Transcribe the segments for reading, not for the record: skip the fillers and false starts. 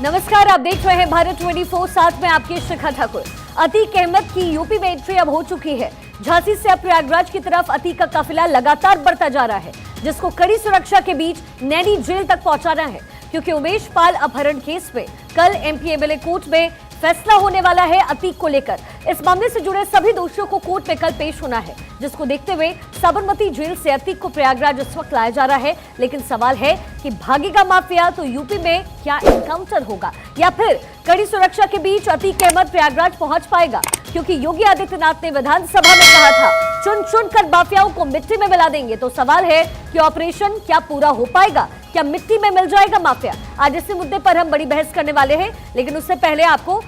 नमस्कार, आप देख रहे हैं भारत 24। साथ में आपकी शिखा ठाकुर। अतीक अहमद की यूपी में एंट्री अब हो चुकी है। झांसी से अब प्रयागराज की तरफ अतीक का काफिला लगातार बढ़ता जा रहा है, जिसको कड़ी सुरक्षा के बीच नैनी जेल तक पहुंचाना है, क्योंकि उमेश पाल अपहरण केस में कल एमपी एमएलए कोर्ट में फैसला होने वाला है अतीक को लेकर। इस मामले से जुड़े सभी दोषियों को कोर्ट में कल पेश होना है, जिसको देखते हुए साबरमती जेल से अतीक को प्रयागराज इस वक्त लाया जा रहा है। लेकिन सवाल है कि भागेगा माफिया तो यूपी में क्या एनकाउंटर होगा, या फिर कड़ी सुरक्षा के बीच अतीक अहमद प्रयागराज पहुंच पाएगा? क्योंकि योगी आदित्यनाथ ने विधानसभा में कहा था चुन चुन कर माफियाओं को मिट्टी में मिला देंगे। तो सवाल है कि ऑपरेशन क्या पूरा हो पाएगा, क्या मिट्टी में मिल जाएगा माफिया? आज इसी मुद्दे पर हम बड़ी बहस करने वाले हैं, लेकिन उससे पहले आपको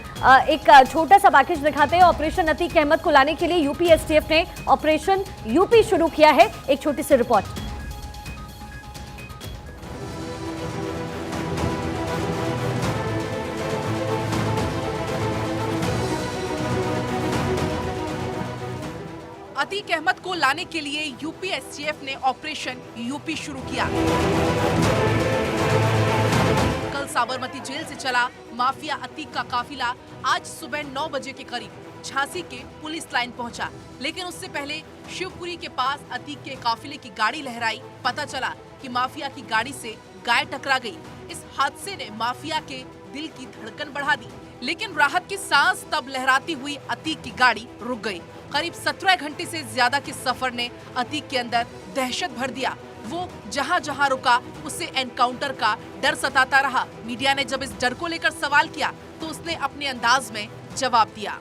एक छोटा सा पैकेज दिखाते हैं। ऑपरेशन अतीक अहमद को लाने के लिए यूपी एसटीएफ ने ऑपरेशन यूपी शुरू किया है। एक छोटी सी रिपोर्ट। अतीक अहमद को लाने के लिए यूपी एसटीएफ ने ऑपरेशन यूपी शुरू किया। कल साबरमती जेल से चला माफिया अतीक का काफिला आज सुबह 9 बजे के करीब झांसी के पुलिस लाइन पहुंचा। लेकिन उससे पहले शिवपुरी के पास अतीक के काफिले की गाड़ी लहराई। पता चला कि माफिया की गाड़ी से गाय टकरा गई। इस हादसे ने माफिया के दिल की धड़कन बढ़ा दी, लेकिन राहत की सांस तब लहराती हुई अतीक की गाड़ी रुक गई। करीब 17 घंटे से ज्यादा के सफर ने अतीक के अंदर दहशत भर दिया। वो जहां जहां रुका उसे एनकाउंटर का डर सताता रहा। मीडिया ने जब इस डर को लेकर सवाल किया तो उसने अपने अंदाज में जवाब दिया।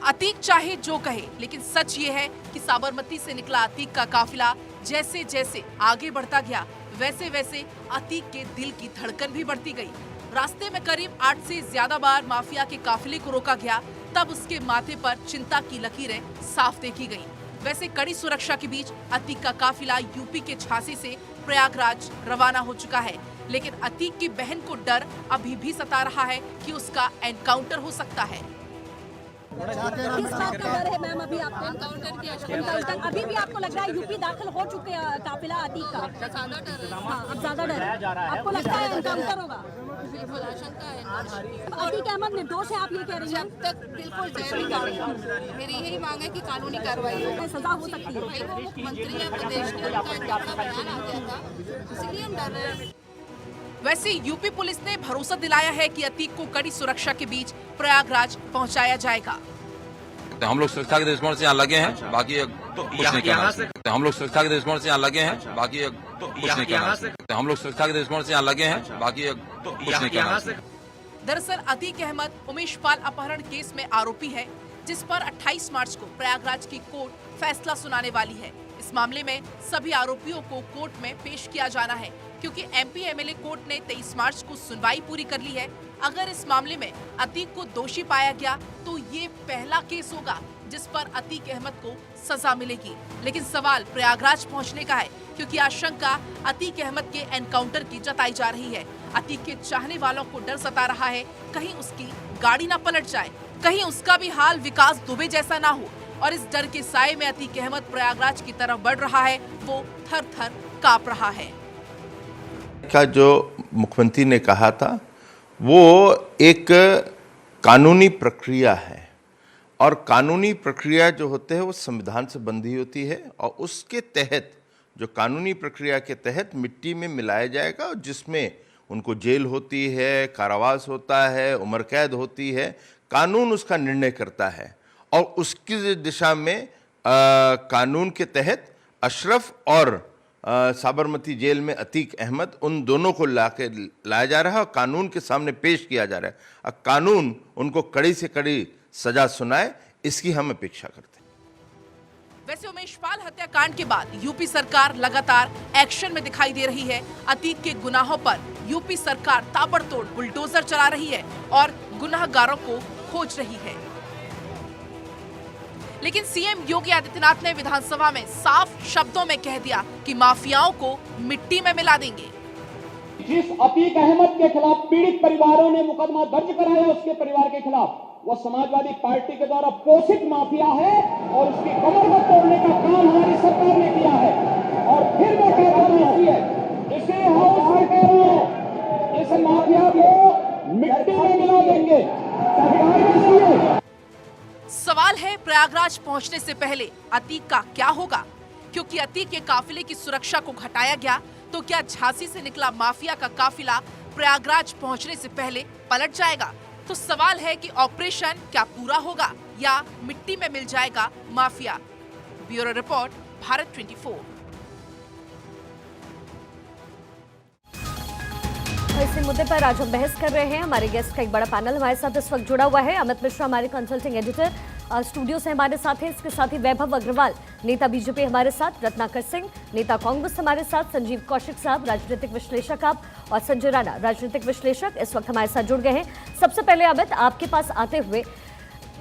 अतीक चाहे जो कहे, लेकिन सच ये है कि साबरमती से निकला अतीक का काफिला जैसे जैसे आगे बढ़ता गया, वैसे वैसे अतीक के दिल की धड़कन भी बढ़ती गई। रास्ते में करीब 8 से ज्यादा बार माफिया के काफिले को रोका गया, तब उसके माथे पर चिंता की लकीरें साफ देखी गईं। वैसे कड़ी सुरक्षा के बीच अतीक का काफिला यूपी के झांसी से प्रयागराज रवाना हो चुका है। लेकिन अतीक की बहन को डर अभी भी सता रहा है कि उसका एनकाउंटर हो सकता है। किस बात का डर है मैम? अभी आपको एनकाउंटर अभी भी आपको लग रहा है यूपी दाखिल हो चुके हैं काफिला अतीक का? हाँ, अब ज्यादा डर है आपको? लगता है एनकाउंटर होगा? अतीक अहमद निर्दोष है, आप ये कह रही हैं? जब तक बिल्कुल मेरी यही मांग है कि कानूनी कार्रवाई हो, सजा हो सकती है। वो मुख्यमंत्री है प्रदेश के, उनका बयान आ गया था, इसलिए हम डर रहे हैं। वैसे यूपी पुलिस ने भरोसा दिलाया है कि अतीक को कड़ी सुरक्षा के बीच प्रयागराज पहुंचाया जाएगा। तो हम लोग सुरक्षा के दृष्टिकोण से यहाँ लगे हैं, बाकी कुछ नहीं करना सकते। हम लोग सुरक्षा के दृष्टिकोण से यहाँ लगे हैं, बाकी कुछ नहीं करना सकते। हम लोग सुरक्षा के दृष्टिकोण से यहाँ लगे हैं, बाकी कुछ नहीं करना सकते। दरअसल अतीक अहमद उमेश पाल अपहरण केस में आरोपी है, जिस पर 28 मार्च को प्रयागराज की कोर्ट फैसला सुनाने वाली है। इस मामले में सभी आरोपियों को कोर्ट में पेश किया जाना है, क्योंकि एमपी एमएलए कोर्ट ने 23 मार्च को सुनवाई पूरी कर ली है। अगर इस मामले में अतीक को दोषी पाया गया तो ये पहला केस होगा जिस पर अतीक अहमद को सजा मिलेगी। लेकिन सवाल प्रयागराज पहुंचने का है, क्योंकि आशंका अतीक अहमद के एनकाउंटर की जताई जा रही है। अतीक के चाहने वालों को डर सता रहा है, कहीं उसकी गाड़ी ना पलट जाए, कहीं उसका भी हाल विकास दुबे जैसा ना हो। और इस डर के साए में अतीक अहमद प्रयागराज की तरफ बढ़ रहा है। वो थर थर कांप रहा है। का जो मुख्यमंत्री ने कहा था वो एक कानूनी प्रक्रिया है, और कानूनी प्रक्रिया जो होते हैं वो संविधान से बंधी होती है, और उसके तहत जो कानूनी प्रक्रिया के तहत मिट्टी में मिलाया जाएगा, और जिसमें उनको जेल होती है, कारावास होता है, उम्र कैद होती है। कानून उसका निर्णय करता है, और उसकी दिशा में कानून के तहत अशरफ और साबरमती जेल में अतीक अहमद, उन दोनों को लाया जा रहा है और कानून के सामने पेश किया जा रहा है। और कानून उनको कड़ी से कड़ी सजा सुनाए, इसकी हम अपेक्षा करते हैं। वैसे उमेश पाल हत्याकांड के बाद यूपी सरकार लगातार एक्शन में दिखाई दे रही है। अतीक के गुनाहों पर यूपी सरकार ताबड़तोड़ बुलडोजर चला रही है और गुनाहगारों को खोज रही है। लेकिन सीएम योगी आदित्यनाथ ने विधानसभा में साफ शब्दों में कह दिया कि माफियाओं को मिट्टी में मिला देंगे। जिस अतीक अहमद के खिलाफ पीड़ित परिवारों ने मुकदमा दर्ज कराया उसके परिवार के खिलाफ, वो समाजवादी पार्टी के द्वारा पोषित माफिया है और उसकी कमर को तोड़ने का काम हमारी सरकार ने किया है। और फिर मैं कह रहा हूं, इसे हाउस में कह रहा हूं, इस माफिया को मिट्टी में मिला देंगे। सरकार में सुनिए। सवाल है प्रयागराज पहुंचने से पहले अतीक का क्या होगा, क्योंकि अतीक के काफिले की सुरक्षा को घटाया गया तो क्या झांसी से निकला माफिया का काफिला प्रयागराज पहुंचने से पहले पलट जाएगा? तो सवाल है कि ऑपरेशन क्या पूरा होगा या मिट्टी में मिल जाएगा माफिया। Bureau report, Bharat 24। इसी मुद्दे पर आज हम बहस कर रहे हैं। हमारे गेस्ट का एक बड़ा पैनल हमारे साथ इस वक्त जुड़ा हुआ है। अमित मिश्रा हमारे कंसल्टिंग एडिटर स्टूडियो से हमारे साथ हैं। इसके साथ ही वैभव अग्रवाल नेता बीजेपी हमारे साथ, रत्नाकर सिंह नेता कांग्रेस हमारे साथ, संजीव कौशिक साहब राजनीतिक विश्लेषक आप, और संजय राणा राजनीतिक विश्लेषक इस वक्त हमारे साथ जुड़ गए हैं। सबसे पहले अमित, आपके पास आते हुए,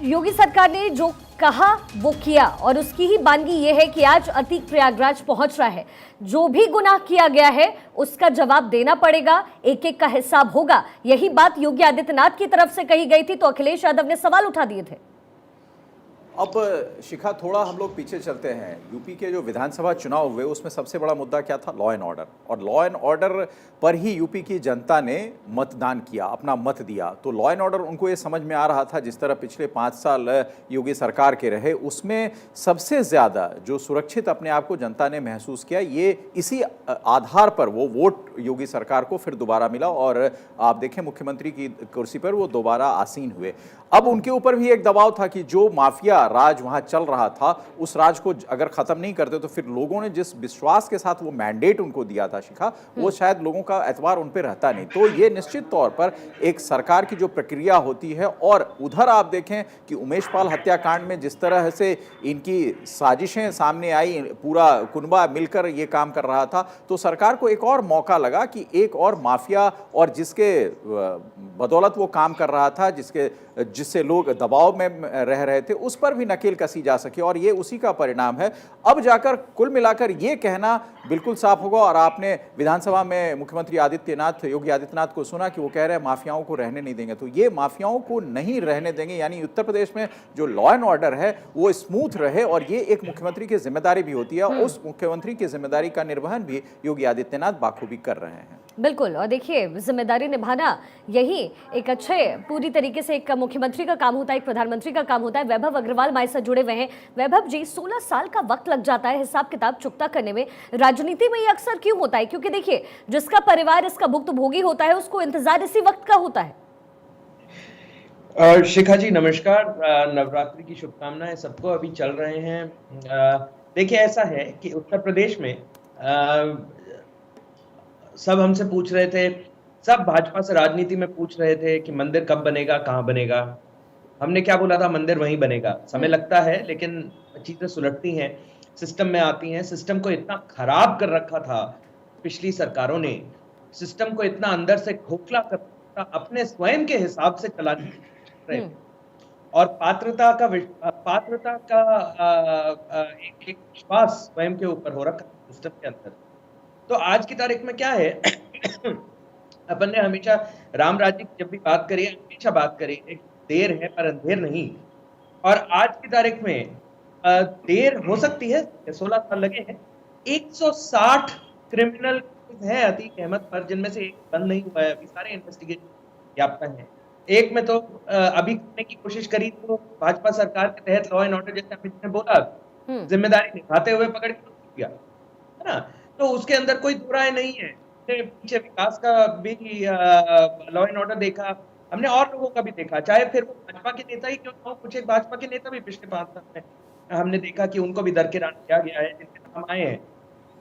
योगी सरकार ने जो कहा वो किया और उसकी ही बानगी ये है कि आज अतीक प्रयागराज पहुंच रहा है। जो भी गुनाह किया गया है उसका जवाब देना पड़ेगा, एक एक का हिसाब होगा। यही बात योगी आदित्यनाथ की तरफ से कही गई थी तो अखिलेश यादव ने सवाल उठा दिए थे। अब शिखा, थोड़ा हम लोग पीछे चलते हैं। यूपी के जो विधानसभा चुनाव हुए उसमें सबसे बड़ा मुद्दा क्या था? Law and order. और लॉ एंड ऑर्डर पर ही यूपी की जनता ने मतदान किया, अपना मत दिया। तो लॉ एंड ऑर्डर उनको ये समझ में आ रहा था, जिस तरह पिछले 5 साल योगी सरकार के रहे उसमें सबसे ज़्यादा जो सुरक्षित अपने आप को जनता ने महसूस किया, ये इसी आधार पर वो वोट योगी सरकार को फिर दोबारा मिला और आप देखें मुख्यमंत्री की कुर्सी पर वो दोबारा आसीन हुए। अब उनके ऊपर भी एक दबाव था कि जो माफिया राज वहां चल रहा था उस राज को अगर खत्म नहीं करते तो फिर लोगों ने जिस विश्वास के साथ वो मैंडेट उनको दिया था शिखा, वो शायद लोगों का एतबार उन पर रहता नहीं। तो ये निश्चित तौर पर एक सरकार की जो प्रक्रिया होती है, और उधर आप देखें कि उमेश पाल हत्याकांड में जिस तरह से इनकी साजिशें सामने आई, पूरा कुनबा मिलकर ये काम कर रहा था, तो सरकार को एक और मौका लगा कि एक और माफिया और जिसके बदौलत वो काम कर रहा था, जिससे लोग दबाव में रह रहे थे, उस पर भी नकेल कसी जा सके, और ये उसी का परिणाम है। अब जाकर कुल मिलाकर ये कहना बिल्कुल साफ होगा। और आपने विधानसभा में मुख्यमंत्री योगी आदित्यनाथ को सुना कि वो कह रहे हैं माफियाओं को रहने नहीं देंगे। तो ये माफियाओं को नहीं रहने देंगे, यानी उत्तर प्रदेश में जो लॉ एंड ऑर्डर है वो स्मूथ रहे, और ये एक मुख्यमंत्री की जिम्मेदारी भी होती है। उस मुख्यमंत्री की जिम्मेदारी का निर्वहन भी योगी आदित्यनाथ बाखूबी कर रहे हैं। बिल्कुल, और देखिए जिम्मेदारी निभाना यही एक अच्छे पूरी तरीके से एक मुख्यमंत्री का काम होता है, एक प्रधानमंत्री का काम होता है। वैभव अग्रवाल हमारे साथ जुड़े हुए हैं। वैभव जी, 16 साल का वक्त लग जाता है हिसाब किताब चुकता करने में। राजनीति में ये अक्सर क्यों होता है? क्योंकि देखिए जिसका परिवार इसका भुक्तभोगी होता है उसको इंतजार इसी वक्त का होता है। शिखा जी नमस्कार, नवरात्रि की शुभकामनाएं सबको। अभी चल रहे हैं, देखिए ऐसा है कि उत्तर प्रदेश में सब हमसे पूछ रहे थे, सब भाजपा से राजनीति में पूछ रहे थे कि मंदिर कब बनेगा, कहाँ बनेगा। हमने क्या बोला था? मंदिर वहीं बनेगा। समय लगता है लेकिन चीजें सुलटती हैं, सिस्टम में आती हैं। सिस्टम को इतना खराब कर रखा था पिछली सरकारों ने, सिस्टम को इतना अंदर से खोखला कर रखा था, अपने स्वयं के हिसाब से चलाने रहे। और पात्रता का एक विश्वास स्वयं के ऊपर हो रखा सिस्टम के अंदर। तो आज की तारीख में क्या है अपन ने हमेशा राम राज्य की जब भी बात करी, हमेशा बात करी एक देर है पर अंधेर नहीं। और आज की तारीख में देर हो सकती है, 16 साल लगे हैं। 160 क्रिमिनल है अतीक अहमद पर, जिनमें से एक बंद नहीं हुआ है, अभी सारे इन्वेस्टिगेशन याफ्ता हैं। एक में तो अभी करने की कोशिश करी तो भाजपा सरकार के तहत लॉ एंड ऑर्डर, जैसे अमित ने बोला, जिम्मेदारी निभाते हुए पकड़ लिया है ना। तो उसके अंदर कोई दो राय नहीं है। पीछे विकास का भी लॉ एंड ऑर्डर देखा हमने, और लोगों का भी देखा, चाहे फिर वो भाजपा के नेता ही क्यों ना हो। कुछ एक भाजपा के नेता भी पिछले 5 साल में हमने देखा कि उनको भी दरकिनार किया गया है, जिनके नाम आए हैं।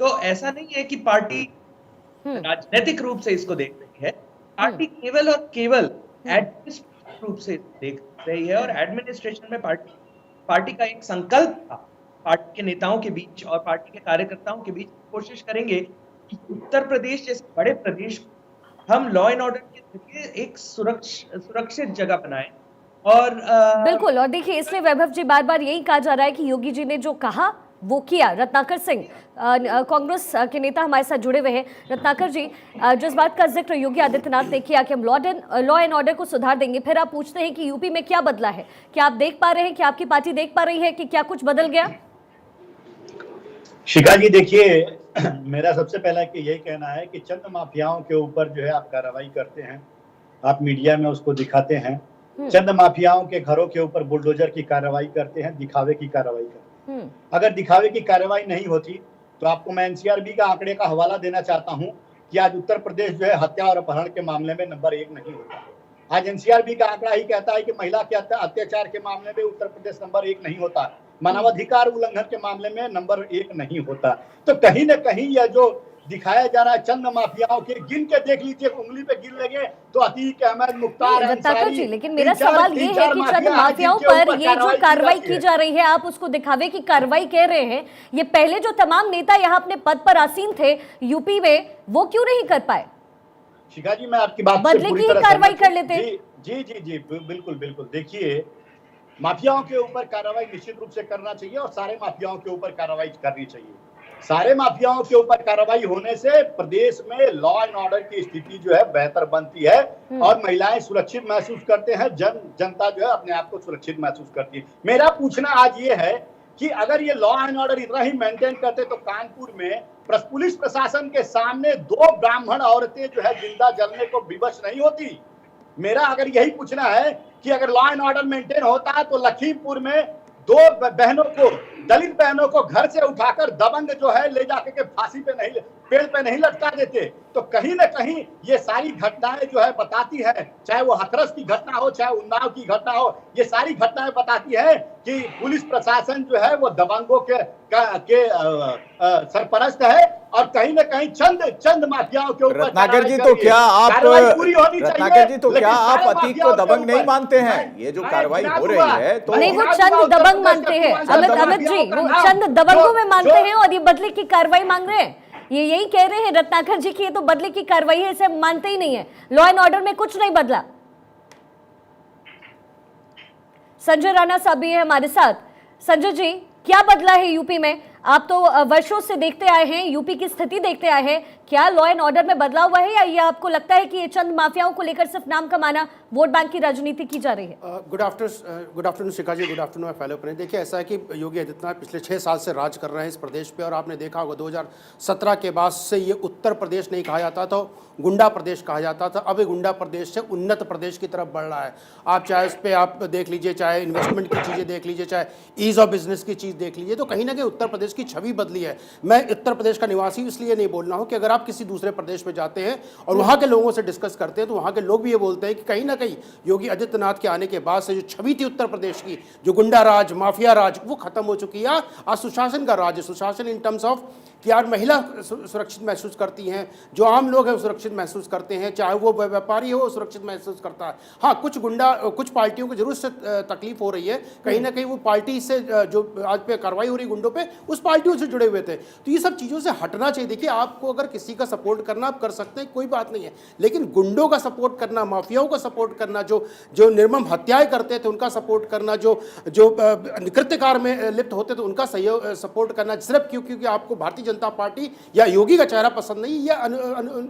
तो ऐसा नहीं है कि पार्टी राजनीतिक रूप से इसको देख रही है, पार्टी केवल और केवल एडमिनिस्ट्रेटिव रूप से देख रही है। और एडमिनिस्ट्रेशन में पार्टी का एक संकल्प था, पार्टी के नेताओं के बीच और पार्टी के कार्यकर्ताओं के बीच। कोशिश करेंगे कि उत्तर प्रदेश जैसे बड़े प्रदेश को हम लॉ एंड ऑर्डर के जरिए एक सुरक्षित जगह बनाएं। और बिल्कुल, और देखिए इसलिए वैभव जी बार बार यही कहा जा रहा है कि योगी जी ने जो कहा वो किया। रत्नाकर सिंह कांग्रेस के नेता हमारे साथ जुड़े हुए हैं। रत्नाकर जी, जिस बात का जिक्र योगी आदित्यनाथ ने किया कि हम लॉ एंड ऑर्डर को सुधार देंगे, फिर आप पूछते हैं कि यूपी में क्या बदला है? क्या आप देख पा रहे हैं, क्या आपकी पार्टी देख पा रही है कि क्या कुछ बदल गया? शिखा जी, देखिए, मेरा सबसे पहला कि यही कहना है कि चंद माफियाओं के ऊपर जो है आप कार्रवाई करते हैं, आप मीडिया में उसको दिखाते हैं। चंद माफियाओं के घरों के ऊपर बुलडोजर की कार्रवाई करते हैं, दिखावे की कार्रवाई करते हैं। अगर दिखावे की कार्रवाई नहीं होती तो आपको मैं एनसीआरबी का आंकड़े का हवाला देना चाहता हूं कि आज उत्तर प्रदेश जो है हत्या और अपहरण के मामले में नंबर 1 नहीं होता। आज एनसीआरबी का आंकड़ा ही कहता है कि महिला के अत्याचार के मामले में उत्तर प्रदेश नंबर 1 नहीं होता, मानवाधिकार उल्लंघन के मामले में नंबर 1 नहीं होता। तो कहीं न कहीं यह जो दिखाया जा रहा है चंद माफियाओं के, गिन के देख लीजिए, उंगली पे गिन लेंगे तो अतीक अहमद, मुख्तार अंसारी। लेकिन मेरा सवाल ये है कि चंद माफियाओं पर ये जो कार्रवाई की जा रही है, आप उसको दिखावे की कार्रवाई कह रहे हैं, ये पहले जो तमाम नेता यहाँ अपने पद पर आसीन थे यूपी में, वो क्यों नहीं कर पाए? शिखा जी, मैं आपकी बात बदले की कार्रवाई कर लेते। जी, बिल्कुल बिल्कुल। देखिए, माफियाओं के ऊपर कार्रवाई निश्चित रूप से करना चाहिए और सारे माफियाओं के ऊपर कार्रवाई करनी चाहिए। सारे माफियाओं के ऊपर कार्रवाई होने से प्रदेश में लॉ एंड ऑर्डर की स्थिति जो है बेहतर बनती है और महिलाएं सुरक्षित महसूस करते हैं, जनता जो है अपने आप को सुरक्षित महसूस करती है। मेरा पूछना आज ये है कि अगर ये लॉ एंड ऑर्डर इतना ही मेंटेन करते तो कानपुर में पुलिस प्रशासन के सामने 2 ब्राह्मण औरतें जो है जिंदा जलने को विवश नहीं होती। मेरा अगर यही पूछना है कि अगर लॉ एंड ऑर्डर मेंटेन होता तो लखीमपुर में 2 बहनों को, दलित बहनों को घर से उठाकर दबंग जो है ले जाकर के फांसी पे नहीं, पेड़ पे नहीं लटका देते। तो कहीं न कहीं ये सारी घटनाएं जो है बताती है, चाहे वो हाथरस की घटना हो, चाहे उन्नाव की घटना हो, ये सारी घटनाएं बताती है कि पुलिस प्रशासन जो है वो दबंगों के सरपरस्त है और कहीं न कहीं चंद माफियाओं के ऊपर। रत्नाकर जी, तो क्या आप अतीक को दबंग नहीं मानते हैं? ये जो कार्रवाई हो रही है तो नहीं, वो चंद दबंग मानते हैं। अमित जी, वो चंद दबंगों में मानते हैं और ये बदले की कार्रवाई मांग रहे हैं। ये यही कह रहे हैं रत्नाकर जी की ये तो बदले की कार्रवाई है, इसे मानते ही नहीं है। लॉ एंड ऑर्डर में कुछ नहीं बदला। संजय राणा साहब भी है हमारे साथ। संजय जी, क्या बदला है यूपी में? आप तो वर्षों से देखते आए हैं, यूपी की स्थिति देखते आए हैं, क्या लॉ एंड ऑर्डर में बदलाव हुआ है या ये आपको लगता है कि ये चंद माफियाओं को लेकर सिर्फ नाम कमाना, वोट बैंक की राजनीति की जा रही है? गुड आफ्टरनून शिखा जी, गुड आफ्टरनून फेलो फ्रेंड। देखिए, ऐसा है कि योगी आदित्यनाथ पिछले 6 साल से राज कर रहे हैं इस प्रदेश पे और आपने देखा होगा 2017 के बाद से ये उत्तर प्रदेश नहीं कहा जाता था, गुंडा प्रदेश कहा जाता था। अब ये गुंडा प्रदेश से उन्नत प्रदेश की तरफ बढ़ रहा है। आप चाहे उस पर आप देख लीजिए, चाहे इन्वेस्टमेंट की चीज़ें देख लीजिए, चाहे ईज ऑफ बिजनेस की चीज़ देख लीजिए, तो कहीं ना कहीं उत्तर प्रदेश की छवि बदली है। मैं उत्तर प्रदेश का निवासी इसलिए नहीं बोल रहा हूँ कि अगर आप किसी दूसरे प्रदेश में जाते हैं और वहाँ के लोगों से डिस्कस करते हैं तो वहाँ के लोग भी ये बोलते हैं कि कहीं ना कहीं योगी आदित्यनाथ के आने के बाद से जो छवि थी उत्तर प्रदेश की, जो गुंडा राज, माफिया राज, वो खत्म हो चुकी है। आज सुशासन का राज है। सुशासन इन टर्म्स ऑफ कि यार महिला सुरक्षित महसूस करती हैं, जो आम लोग हैं सुरक्षित महसूस करते हैं, चाहे वो व्यापारी हो सुरक्षित महसूस करता है। हाँ, कुछ पार्टियों को जरूर से तकलीफ हो रही है, कहीं ना कहीं वो पार्टी से जो आज पे कार्रवाई हो रही गुंडों पे, उस पार्टियों से जुड़े हुए थे। तो ये सब चीज़ों से हटना चाहिए। देखिए, आपको अगर किसी का सपोर्ट करना आप कर सकते हैं, कोई बात नहीं है, लेकिन गुंडों का सपोर्ट करना, माफियाओं का सपोर्ट करना, जो निर्मम हत्याएं करते थे उनका सपोर्ट करना, जो कृत्यकार में लिप्त होते थे उनका सपोर्ट करना, सिर्फ क्योंकि आपको भारतीय जनता पार्टी या योगी का चेहरा पसंद नहीं, यह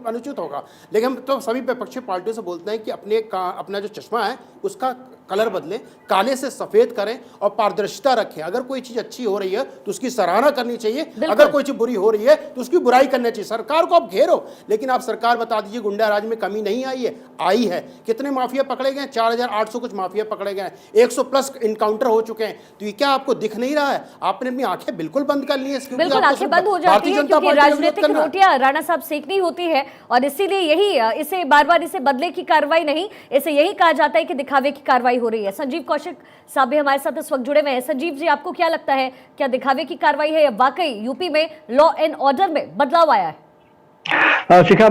अनुचित होगा। लेकिन हम तो सभी विपक्षी पार्टियों से बोलते हैं कि अपना जो चश्मा है उसका कलर बदलें, काले से सफेद करें और पारदर्शिता रखें। अगर कोई चीज अच्छी हो रही है तो उसकी सराहना करनी चाहिए, अगर कोई चीज बुरी हो रही है तो उसकी बुराई करनी चाहिए। सरकार को आप घेरो, लेकिन आप सरकार बता दीजिए गुंडा राज में कमी नहीं आई है, आई है। कितने माफिया पकड़े गए? 4800 कुछ माफिया पकड़े गए, 100 प्लस इनकाउंटर हो चुके हैं। तो ये क्या आपको दिख नहीं रहा है? आपने अपनी आंखें बिल्कुल बंद कर ली है। बिल्कुल आंखें बंद हो जाती है क्योंकि राजनीतिक रोटियां राणा साहब सेकनी होती है और इसीलिए यही इसे बार-बार इसे बदले की कार्रवाई नहीं, इसे यही कहा जाता है कि दिखावे की कार्रवाई हो रही है। संजीव कौशिक साहब भी हमारे साथ इस वक्त जुड़े हुए हैं। संजीव जी, आपको क्या लगता है, क्या दिखावे की कार्रवाई है या वाकई यूपी में लॉ एंड ऑर्डर में बदलाव आया है? शिखा,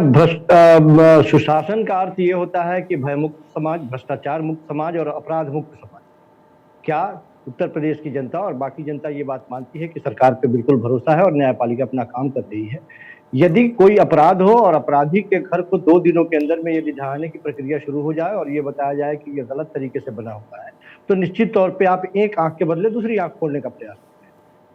सुशासन का अर्थ ये होता है कि भयमुक्त समाज, भ्रष्टाचार मुक्त समाज और अपराध मुक्त समाज। क्या उत्तर प्रदेश की जनता और बाकी जनता ये बात मानती है कि सरकार पे बिल्कुल भरोसा है और न्यायपालिका अपना काम कर रही है? यदि कोई अपराध हो और अपराधी के घर को 2 दिनों के अंदर में यदि ढहाने की प्रक्रिया शुरू हो जाए और ये बताया जाए कि ये गलत तरीके से बना हुआ है, तो निश्चित तौर पे आप एक आंख के बदले दूसरी आंख खोलने का प्रयास करते हैं।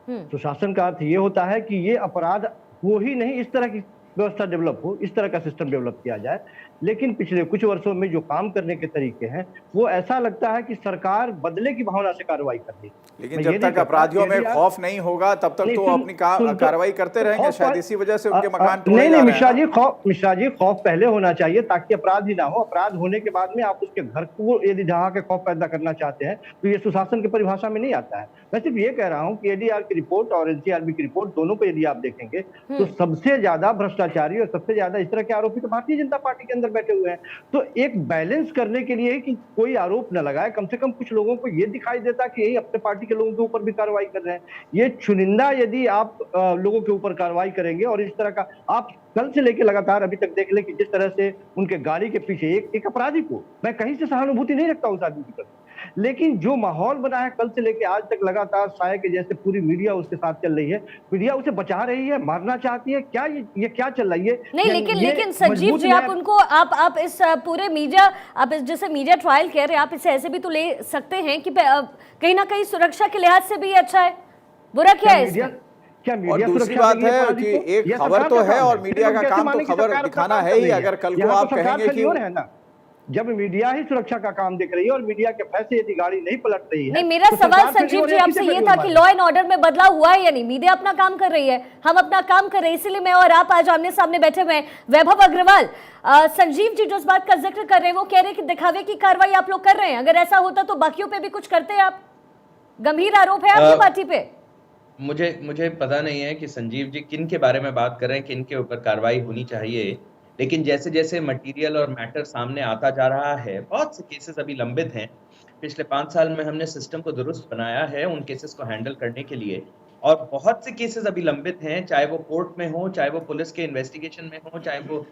सुशासन का अर्थ ये होता है कि ये अपराध वो ही नहीं, इस तरह की व्यवस्था डेवलप हो, इस तरह का सिस्टम डेवलप किया जाए। लेकिन पिछले कुछ वर्षों में जो काम करने के तरीके हैं वो ऐसा लगता है कि सरकार बदले की भावना से कार्रवाई कर रही है। लेकिन जब तक अपराधियों में खौफ नहीं होगा तब तक तो अपनी कार्रवाई करते रहेंगे, शायद इसी वजह से उनके मकान तोड़े जा रहे हैं। मिश्रा जी खौफ पहले होना चाहिए ताकि अपराध ही ना हो। अपराध होने के बाद में आप उसके घर को यदि जहाँ के खौफ पैदा करना चाहते हैं तो ये सुशासन की परिभाषा में नहीं आता है। मैं सिर्फ ये कह रहा हूँ कि एडीआर की रिपोर्ट और एनसीआरबी की रिपोर्ट दोनों को यदि आप देखेंगे तो सबसे ज्यादा भ्रष्टाचारी और सबसे ज्यादा इस तरह के आरोपी तो भारतीय जनता पार्टी के अंदर बैठे हुए हैं। तो एक बैलेंस करने के लिए कि कोई आरोप न लगाए, कम से कम कुछ लोगों को ये दिखाई देता कि यही अपने पार्टी के लोगों के ऊपर भी कार्रवाई कर रहे हैं। ये चुनिंदा यदि आप लोगों के ऊपर कार्रवाई करेंगे और इस तरह का आप कल से लेकर लगातार अभी तक देख ले कि जिस तरह से उनके गाड़ी के पीछे एक अपराधी को, मैं कहीं से सहानुभूति नहीं रखता उस आदमी की प्रति, लेकिन जो माहौल बना है कल से लेकर आज तक लगातार साये के जैसे पूरी मीडिया उसके साथ चल रही है, मीडिया उसे बचा रही है, मारना चाहती है, क्या ये क्या चल रहा है? नहीं, लेकिन संजीव जी आप उनको आप इस पूरे मीडिया, आप इस जैसे मीडिया ट्रायल कह रहे हैं, आप इसे ऐसे भी तो ले सकते हैं कि कहीं ना कहीं सुरक्षा के लिहाज से भी अच्छा है, बुरा क्या है इसमें? और दूसरी बात है कि एक खबर तो है और मीडिया का काम तो खबर दिखाना है ही। अगर कल को आप कहेंगे कि जब मीडिया ही सुरक्षा का काम देख रही है और मीडिया के फैसले यदि गाड़ी नहीं पलट रही है, नहीं, मेरा सवाल संजीव जी आपसे ये था कि लॉ एंड ऑर्डर में बदलाव हुआ है या नहीं? मीडिया अपना काम कर रही है, हम अपना काम कर रहे हैं, इसीलिए मैं और आप आज आमने सामने बैठे हुए हैं। वैभव अग्रवाल, संजीव जी जो इस बात का जिक्र कर रहे हैं वो कह रहे हैं कि दिखावे की कार्रवाई आप लोग कर रहे हैं, अगर ऐसा होता तो बाकियों पे भी कुछ करते हैं आप? गंभीर आरोप है आपकी पार्टी पे। मुझे पता नहीं है कि संजीव जी किन के बारे में बात कर रहे हैं, किन के ऊपर कार्रवाई होनी चाहिए, लेकिन जैसे जैसे मटेरियल और मैटर सामने आता जा रहा है, बहुत से केसेस अभी लंबित हैं। पिछले 5 साल में हमने सिस्टम को दुरुस्त बनाया है उन केसेस को हैंडल करने के लिए, और बहुत से केसेस अभी लंबित हैं, चाहे वो कोर्ट में हो, चाहे वो पुलिस के इन्वेस्टिगेशन में हो, चाहे वो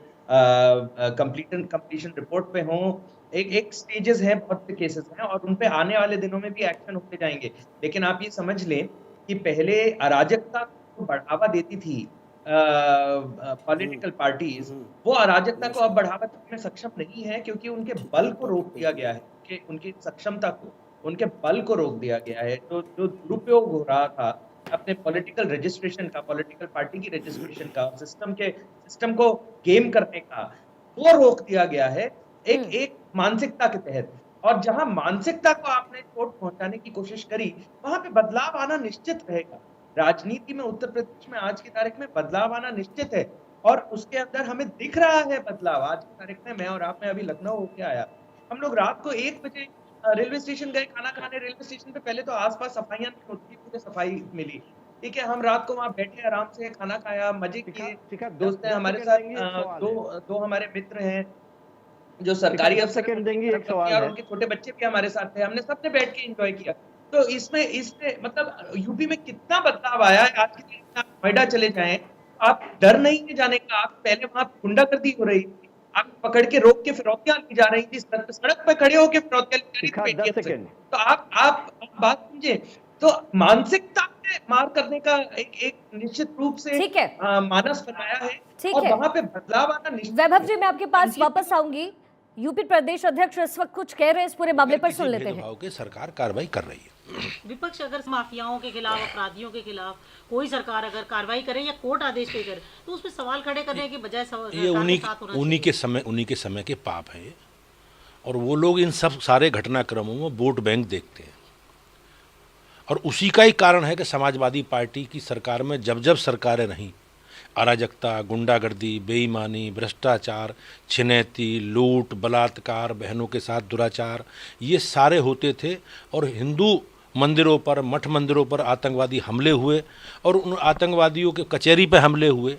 कंप्लीशन रिपोर्ट पे हो। एक स्टेजेस हैं, बहुत से केसेस हैं और उन पे आने वाले दिनों में भी एक्शन होते जाएंगे। लेकिन आप ये समझ लें कि पहले अराजकता को बढ़ावा देती थी पॉलिटिकल पार्टीज, वो अराजकता को अब बढ़ावा देने में सक्षम नहीं है क्योंकि उनके बल को रोक दिया गया है, कि उनकी सक्षमता को, उनके बल को रोक दिया गया है। तो जो दुरुपयोग हो रहा था अपने पॉलिटिकल रजिस्ट्रेशन का, पॉलिटिकल पार्टी की रजिस्ट्रेशन का, सिस्टम को गेम करने का, वो रोक दिया गया है एक मानसिकता के तहत। और जहां मानसिकता को आपने चोट पहुंचाने की कोशिश करी, वहां पे बदलाव आना निश्चित रहेगा। राजनीति में उत्तर प्रदेश में आज की तारीख में बदलाव आना निश्चित है और उसके अंदर हमें दिख रहा है बदलाव। आज की तारीख में मैं और आप में अभी लखनऊ होके आया, हम लोग रात को 1 बजे रेलवे स्टेशन गए खाना खाने। रेलवे स्टेशन पे पहले तो आसपास सफाइयां नहीं होती, मुझे सफाई मिली, ठीक है। हम रात को वहाँ बैठे आराम से खाना खाया, मजे किए। दोस्त हैं हमारे साथ, दो हमारे मित्र हैं जो सरकारी अफसर और उनके छोटे बच्चे भी हमारे साथ थे, हमने सबने बैठ के एंजॉय किया। तो इसमें मतलब यूपी में कितना बदलाव आया है। आज के दिन आप नोएडा चले जाएं, आप डर नहीं है जाने का। आप पहले वहां गुंडागर्दी हो रही थी, आप पकड़ के रोक के फिरौतियां ली जा रही थी, सड़क पे खड़े होकर फिरौतियां ली। तो आप बात समझे, तो मानसिकता में मार करने का एक निश्चित रूप से मानस बनाया है और वहां पे बदलाव आना निश्चित। वैभव जी मैं आपके पास वापस आऊंगी। यूपी प्रदेश अध्यक्ष इस वक्त कुछ कह रहे हैं इस पूरे मामले पर, सुन लेते हैं। सरकार कार्रवाई कर रही है। विपक्ष अगर माफियाओं के खिलाफ, अपराधियों के खिलाफ कोई सरकार अगर कार्रवाई करे या कोर्ट आदेश पे करे तो उसमें सवाल खड़े करने के बजाय ये उन्हीं के समय के पाप हैं ये। और वो लोग इन सब सारे घटनाक्रमों में वोट बैंक देखते हैं और उसी का ही कारण है कि समाजवादी पार्टी की सरकार में जब जब सरकारें रहीं, अराजकता, गुंडागर्दी, बेईमानी, भ्रष्टाचार, छिनैती, लूट, बलात्कार, बहनों के साथ दुराचार, ये सारे होते थे। और हिंदू मंदिरों पर, मठ मंदिरों पर आतंकवादी हमले हुए और उन आतंकवादियों के कचहरी पे हमले हुए,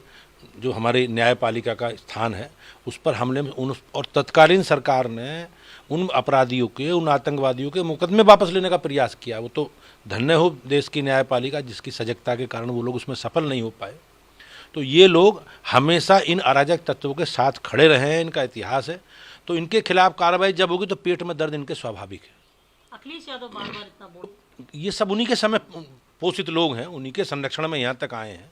जो हमारे न्यायपालिका का स्थान है उस पर हमले में और तत्कालीन सरकार ने उन अपराधियों के, उन आतंकवादियों के मुकदमे वापस लेने का प्रयास किया। वो तो धन्य हो देश की न्यायपालिका जिसकी सजगता के कारण वो लोग उसमें सफल नहीं हो पाए। तो ये लोग हमेशा इन अराजक तत्वों के साथ खड़े रहे हैं, इनका इतिहास है। तो इनके खिलाफ कार्रवाई जब होगी तो पेट में दर्द इनके स्वाभाविक है। अखिलेश यादव बार-बार इतना बोल, ये सब उन्हीं के समय पोषित लोग हैं, उन्हीं के संरक्षण में यहाँ तक आए हैं,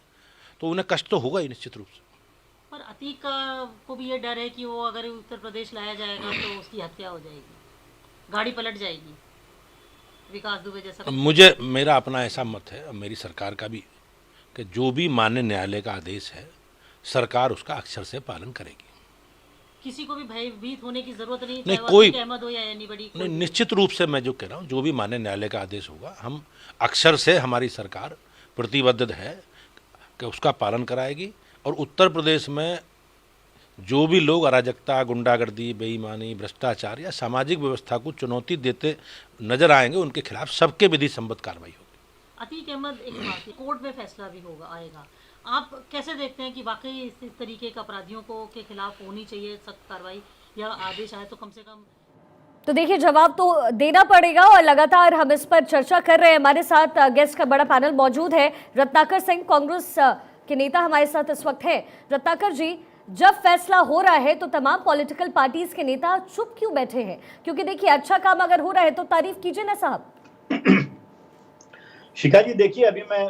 तो उन्हें कष्ट तो होगा ही निश्चित रूप से। पर अतीक को भी ये डर है कि वो अगर उत्तर प्रदेश लाया जाएगा तो उसकी हत्या हो जाएगी, गाड़ी पलट जाएगी। विकास दुबे जैसा? मुझे मेरा अपना ऐसा मत है, और मेरी सरकार का भी, कि जो भी माननीय न्यायालय का आदेश है सरकार उसका अक्षर से पालन करेगी। किसी को भी भयभीत होने की जरूरत नहीं, नहीं, चाहे कोई वो अहमद हो या एनीबडी। नहीं, निश्चित रूप से मैं जो कह रहा हूँ, जो भी माननीय न्यायालय का आदेश होगा हम अक्षर से, हमारी सरकार प्रतिबद्ध है कि उसका पालन कराएगी। और उत्तर प्रदेश में जो भी लोग अराजकता, गुंडागर्दी, बेईमानी, भ्रष्टाचार या सामाजिक व्यवस्था को चुनौती देते नजर आएंगे, उनके खिलाफ सबके विधि सम्मत कार्रवाई होगी। अतीक अहमद, एक बात, कोर्ट में फैसला भी होगा, आएगा, आप कैसे देखते हैं कि वाकई इस तरीके के अपराधियों को के खिलाफ होनी चाहिए सख्त कार्रवाई, या आदेश आए तो कम से कम? तो देखिए, जवाब तो देना पड़ेगा और लगातार हम इस पर चर्चा कर रहे हैं। हमारे साथ गेस्ट का बड़ा पैनल मौजूद है। रत्नाकर सिंह, कांग्रेस के नेता, हमारे साथ इस वक्त है। रत्नाकर जी, जब फैसला हो रहा है तो तमाम पॉलिटिकल पार्टीज के नेता चुप क्यों बैठे हैं? क्योंकि देखिए, अच्छा काम अगर हो रहा है तो तारीफ कीजिए ना साहब। शिखा जी, देखिए, अभी मैं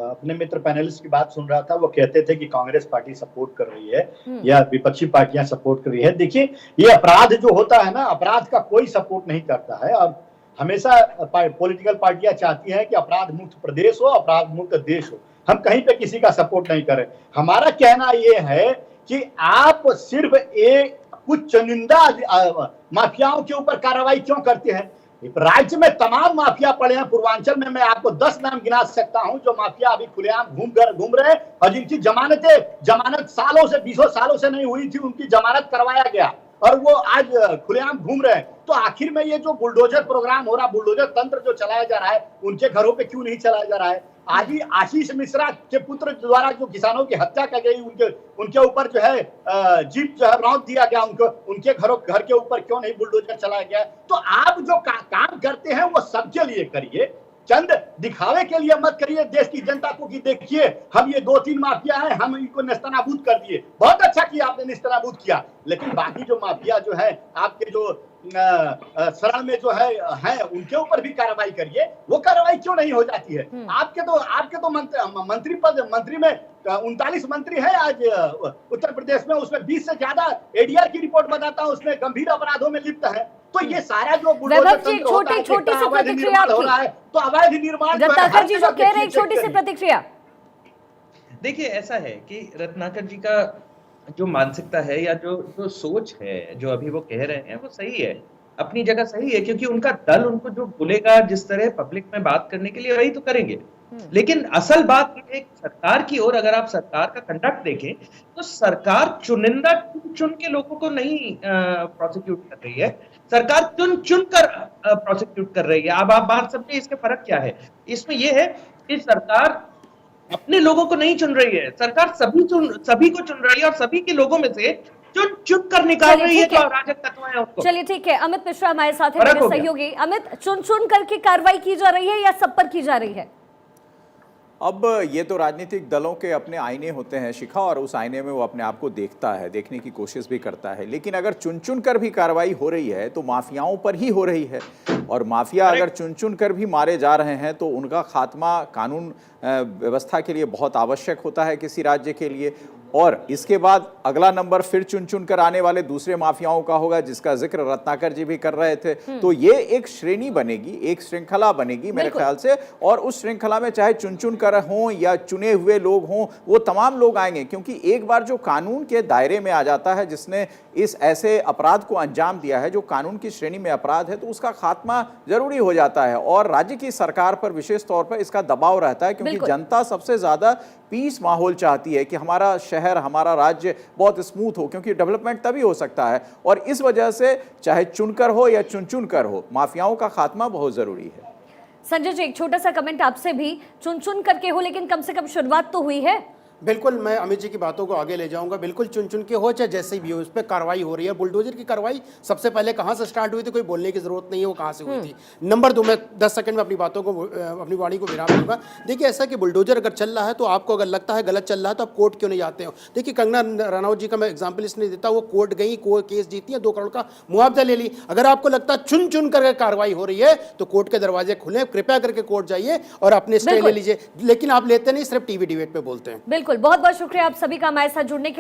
अपने मित्र पैनलिस्ट की बात सुन रहा था, वो कहते थे कि कांग्रेस पार्टी सपोर्ट कर रही है या विपक्षी पार्टियां सपोर्ट कर रही है। देखिए, ये अपराध जो होता है ना, अपराध का कोई सपोर्ट नहीं करता है। और हमेशा पॉलिटिकल पार्टियां चाहती हैं कि अपराध मुक्त प्रदेश हो, अपराध मुक्त देश हो। हम कहीं पे किसी का सपोर्ट नहीं करें। हमारा कहना ये है कि आप सिर्फ एक कुछ चुनिंदा माफियाओं के ऊपर कार्रवाई क्यों करते हैं? राज्य में तमाम माफिया पड़े हैं। पूर्वांचल में मैं आपको 10 नाम गिना सकता हूं जो माफिया अभी खुलेआम घूम रहे हैं, और जिनकी जमानत सालों से, 20 सालों से नहीं हुई थी, उनकी जमानत करवाया गया और वो आज खुलेआम घूम रहे हैं। तो आखिर में ये जो बुलडोजर प्रोग्राम हो रहा, बुलडोजर तंत्र जो चलाया जा रहा है, उनके घरों पे क्यों नहीं चलाया जा रहा है? आज ही आशीष मिश्रा के पुत्र द्वारा जो किसानों की हत्या की गई, उनके ऊपर जो है जीप जो है रौंद दिया गया, उनके घर के ऊपर क्यों नहीं बुलडोजर चलाया गया? तो आप जो काम करते हैं वो सबके लिए करिए, चंद दिखावे के लिए मत करिए देश की जनता को कि देखिए हम ये 2-3 माफिया हैं, हम इनको नेस्तनाबूद कर दिए। बहुत अच्छा किया आपने, नेस्तनाबूद किया, लेकिन बाकी जो माफिया जो है आपके जो शरण में जो है उनके ऊपर भी कार्रवाई करिए। वो कार्रवाई क्यों नहीं हो जाती है? आपके तो मंत्री में 39 मंत्री है आज उत्तर प्रदेश में, उसमें 20 से ज्यादा एडीआर की रिपोर्ट बताता है उसमें गंभीर अपराधों में लिप्त है। तो ये सारा जो छोटी सी प्रतिक्रिया हो रहा है, तो अवैध निर्माण रत्नाकर जी जो कह रहे हैं, छोटी सी प्रतिक्रिया। देखिए, ऐसा है कि रत्नाकर जी का जो मानसिकता है या जो सोच है, जो अभी वो कह रहे हैं, वो सही है, अपनी जगह सही है, क्योंकि उनका दल उनको जो बोलेगा जिस तरह पब्लिक में बात करने के लिए, वही तो करेंगे। लेकिन असल बात ये है, सरकार की ओर अगर आप सरकार का कंडक्ट देखें तो सरकार चुनिंदा चुन के लोगों को नहीं प्रोसिक्यूट कर रही है, सरकार चुन कर प्रोसिक्यूट कर रही है। अब आप बात समझिए, इसके फर्क क्या है? इसमें यह है कि सरकार अपने लोगों को नहीं चुन रही है, सरकार सभी को चुन रही है, और सभी के लोगों में से चुन कर निकाल रही है जो अराजक तत्व है उसको। चलिए ठीक है, अमित मिश्रा हमारे साथ है, मेरे सहयोगी। अमित, चुन करके कार्रवाई की जा रही है या सब पर की जा रही है? अब ये तो राजनीतिक दलों के अपने आईने होते हैं शिखा, और उस आईने में वो अपने आप को देखता है, देखने की कोशिश भी करता है। लेकिन अगर चुन कर भी कार्रवाई हो रही है तो माफियाओं पर ही हो रही है, और माफिया अगर चुन कर भी मारे जा रहे हैं तो उनका खात्मा कानून व्यवस्था के लिए बहुत आवश्यक होता है किसी राज्य के लिए। और इसके बाद अगला नंबर फिर चुन कर आने वाले दूसरे माफियाओं का होगा, जिसका जिक्र रत्नाकर जी भी कर रहे थे। तो ये एक श्रेणी बनेगी, एक श्रृंखला बनेगी मेरे ख्याल से, और उस श्रृंखला में चाहे चुन कर हों या चुने हुए लोग हों, वो तमाम लोग आएंगे। क्योंकि एक बार जो कानून के दायरे में आ जाता है, जिसने इस ऐसे अपराध को अंजाम दिया है जो कानून की श्रेणी में अपराध है, तो उसका खात्मा जरूरी हो जाता है। और राज्य की सरकार पर विशेष तौर पर इसका दबाव रहता है, क्योंकि जनता सबसे ज्यादा पीस माहौल चाहती है कि हमारा शहर, हमारा राज्य बहुत स्मूथ हो, क्योंकि डेवलपमेंट तभी हो सकता है। और इस वजह से चाहे चुनकर हो या चुन कर हो, माफियाओं का खात्मा बहुत जरूरी है। संजय जी, एक छोटा सा कमेंट आपसे भी, चुन करके हो, लेकिन कम से कम शुरुआत तो हुई है। बिल्कुल, मैं अमित जी की बातों को आगे ले जाऊंगा। बिल्कुल चुन के हो चाहे जैसे भी हो, उस पर कार्रवाई हो रही है। बुलडोजर की कार्रवाई सबसे पहले कहाँ से स्टार्ट हुई थी, कोई बोलने की जरूरत नहीं है वो कहाँ से हुई थी। नंबर 2, मैं 10 सेकंड में अपनी बातों को, अपनी वाणी को विराम दूंगा। देखिए, ऐसा कि बुलडोजर अगर चल रहा है तो आपको अगर लगता है गलत चल रहा है तो आप कोर्ट क्यों नहीं जाते हो? देखिए, कंगना रनौत जी का मैं एग्जाम्पल इसलिए देता हूँ, वो कोर्ट गई, कोर्ट केस जीती है, 2 करोड़ का मुआवजा ले ली। अगर आपको लगता है चुन करके कार्रवाई हो रही है तो कोर्ट के दरवाजे खुले, कृपया करके कोर्ट जाइए और अपने स्टे ले लीजिए। लेकिन आप लेते नहीं, सिर्फ टीवी डिबेट पे बोलते हैं। बिल्कुल, बहुत बहुत शुक्रिया आप सभी का हमारे साथ जुड़ने के